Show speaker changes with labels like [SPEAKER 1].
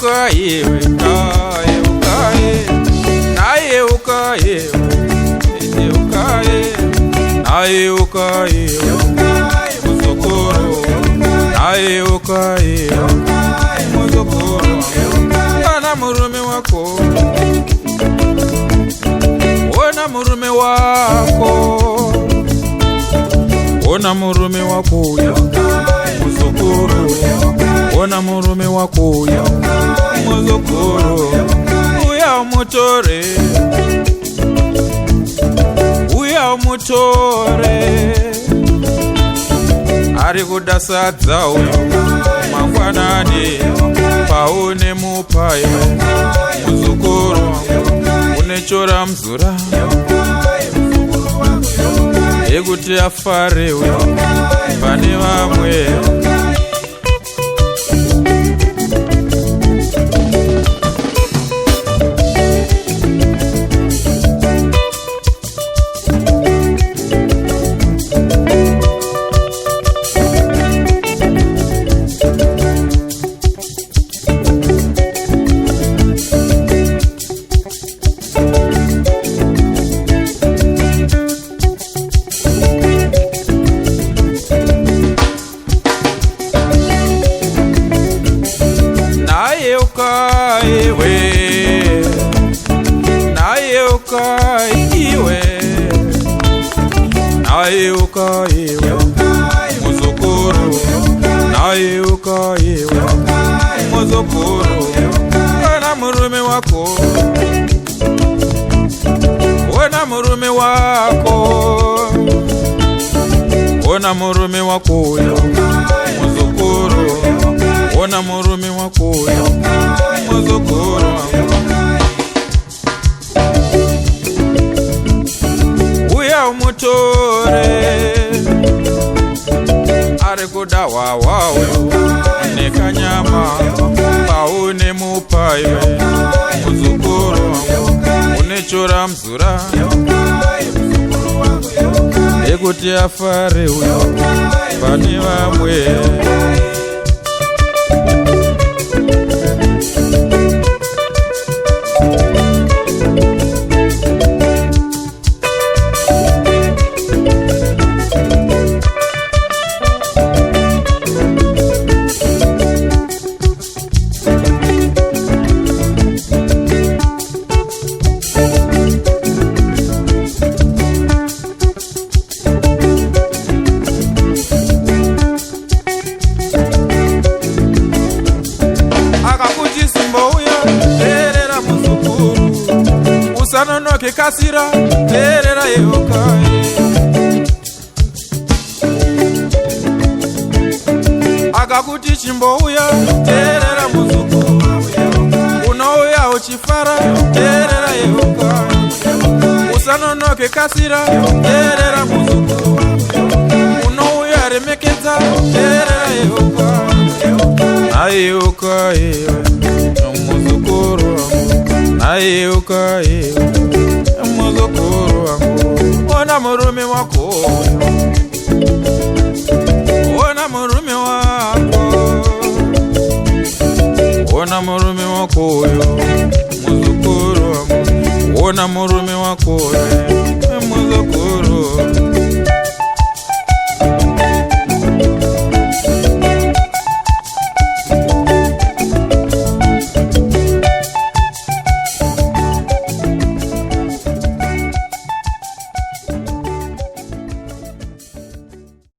[SPEAKER 1] ukaye, ukaye, ukaye, naye ukaye, ukaye, naye ukaye, muzukuru, naye ukaye, muzukuru, ana murume wako, ona murume wako, ona murume wako, muzukuru, ona murume wako, muzukuru, uya umutore, uya umutore, ari kudasadza uyo mangwanani paune mupaye, muzukuru, unechora mzura ekuti afare uyo pane vamwe. Naye ukaye, muzukuru, naye ukaye, muzukuru, ona murume wako, ona murume wako, ona murume wako, muzukuru, ona murume wako, muzukuru, uya umutore, ari kuda wawawe, nekanyama paune mupaye, muzukuru, unechora mzura ekuti afare uyo pane vamwe. Usanonoke kasira, terera yeokaye, akakuti chimbouya, terera muzukuru, unouya uchifara, terera yeokaye, usanonoke kasira, terera muzukuru, unouya remekedza, terera yeokaye, naye ukaye, muzukuru, naye ukaye, muzukuru wangu, ona murume wako, ona murume wako, ona murume wako, muzukuru wangu, ona murume wako, muzukuru.